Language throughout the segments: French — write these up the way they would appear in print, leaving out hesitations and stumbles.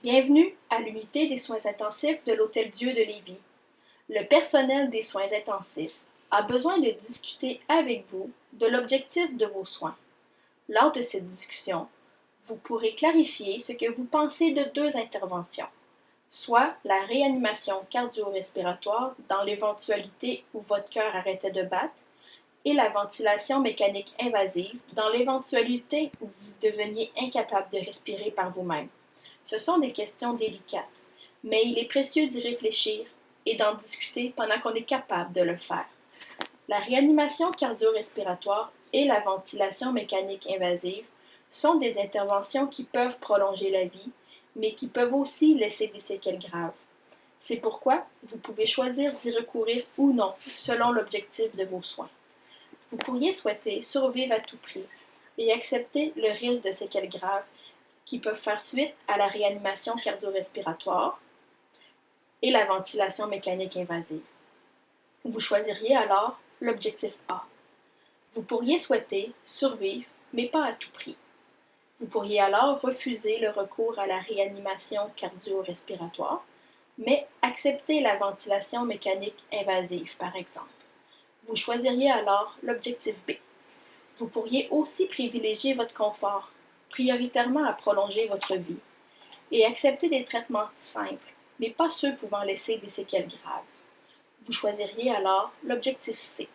Bienvenue à l'unité des soins intensifs de l'Hôtel-Dieu de Lévis. Le personnel des soins intensifs a besoin de discuter avec vous de l'objectif de vos soins. Lors de cette discussion, vous pourrez clarifier ce que vous pensez de deux interventions, soit la réanimation cardio-respiratoire dans l'éventualité où votre cœur arrêtait de battre et la ventilation mécanique invasive dans l'éventualité où vous deveniez incapable de respirer par vous-même. Ce sont des questions délicates, mais il est précieux d'y réfléchir et d'en discuter pendant qu'on est capable de le faire. La réanimation cardio-respiratoire et la ventilation mécanique invasive sont des interventions qui peuvent prolonger la vie, mais qui peuvent aussi laisser des séquelles graves. C'est pourquoi vous pouvez choisir d'y recourir ou non selon l'objectif de vos soins. Vous pourriez souhaiter survivre à tout prix et accepter le risque de séquelles graves qui peuvent faire suite à la réanimation cardio-respiratoire et la ventilation mécanique invasive. Vous choisiriez alors l'objectif A. Vous pourriez souhaiter survivre, mais pas à tout prix. Vous pourriez alors refuser le recours à la réanimation cardio-respiratoire, mais accepter la ventilation mécanique invasive, par exemple. Vous choisiriez alors l'objectif B. Vous pourriez aussi privilégier votre confort, prioritairement à prolonger votre vie, et accepter des traitements simples, mais pas ceux pouvant laisser des séquelles graves. Vous choisiriez alors l'objectif C.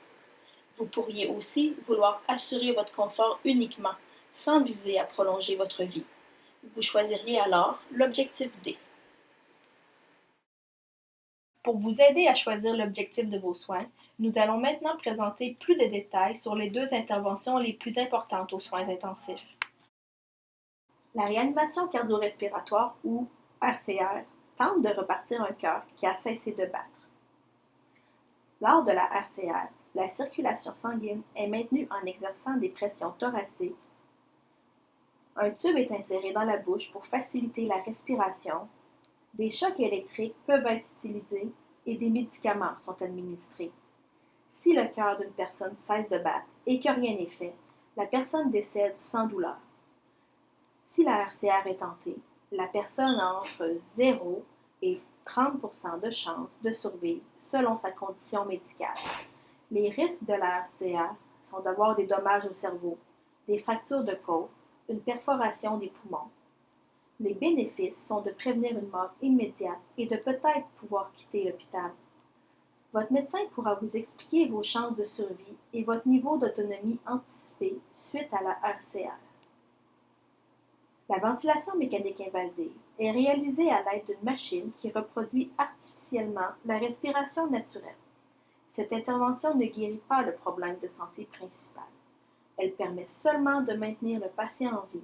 Vous pourriez aussi vouloir assurer votre confort uniquement, sans viser à prolonger votre vie. Vous choisiriez alors l'objectif D. Pour vous aider à choisir l'objectif de vos soins, nous allons maintenant présenter plus de détails sur les deux interventions les plus importantes aux soins intensifs. La réanimation cardio-respiratoire ou RCR tente de repartir un cœur qui a cessé de battre. Lors de la RCR, la circulation sanguine est maintenue en exerçant des pressions thoraciques. Un tube est inséré dans la bouche pour faciliter la respiration. Des chocs électriques peuvent être utilisés et des médicaments sont administrés. Si le cœur d'une personne cesse de battre et que rien n'est fait, la personne décède sans douleur. Si la RCR est tentée, la personne a entre 0 et 30% de chances de survivre selon sa condition médicale. Les risques de la RCR sont d'avoir des dommages au cerveau, des fractures de côte, une perforation des poumons. Les bénéfices sont de prévenir une mort immédiate et de peut-être pouvoir quitter l'hôpital. Votre médecin pourra vous expliquer vos chances de survie et votre niveau d'autonomie anticipé suite à la RCR. La ventilation mécanique invasive est réalisée à l'aide d'une machine qui reproduit artificiellement la respiration naturelle. Cette intervention ne guérit pas le problème de santé principal. Elle permet seulement de maintenir le patient en vie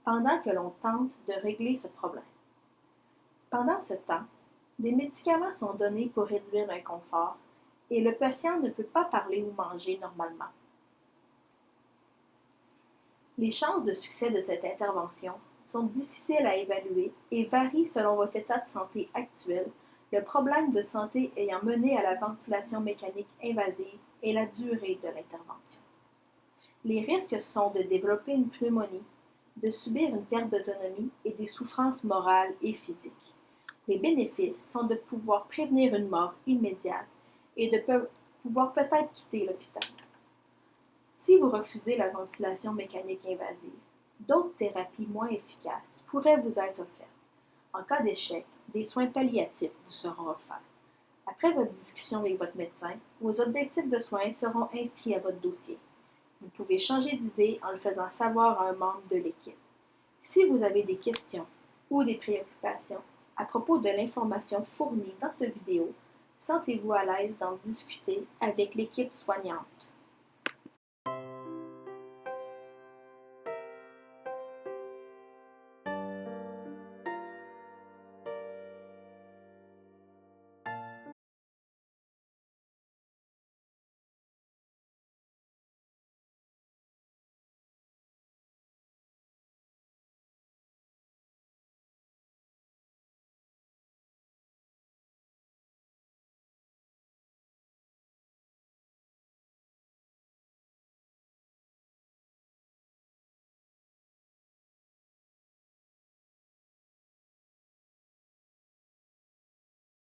pendant que l'on tente de régler ce problème. Pendant ce temps, des médicaments sont donnés pour réduire l'inconfort et le patient ne peut pas parler ou manger normalement. Les chances de succès de cette intervention sont difficiles à évaluer et varient selon votre état de santé actuel, le problème de santé ayant mené à la ventilation mécanique invasive et la durée de l'intervention. Les risques sont de développer une pneumonie, de subir une perte d'autonomie et des souffrances morales et physiques. Les bénéfices sont de pouvoir prévenir une mort immédiate et de pouvoir peut-être quitter l'hôpital. Si vous refusez la ventilation mécanique invasive, d'autres thérapies moins efficaces pourraient vous être offertes. En cas d'échec, des soins palliatifs vous seront offerts. Après votre discussion avec votre médecin, vos objectifs de soins seront inscrits à votre dossier. Vous pouvez changer d'idée en le faisant savoir à un membre de l'équipe. Si vous avez des questions ou des préoccupations à propos de l'information fournie dans cette vidéo, sentez-vous à l'aise d'en discuter avec l'équipe soignante.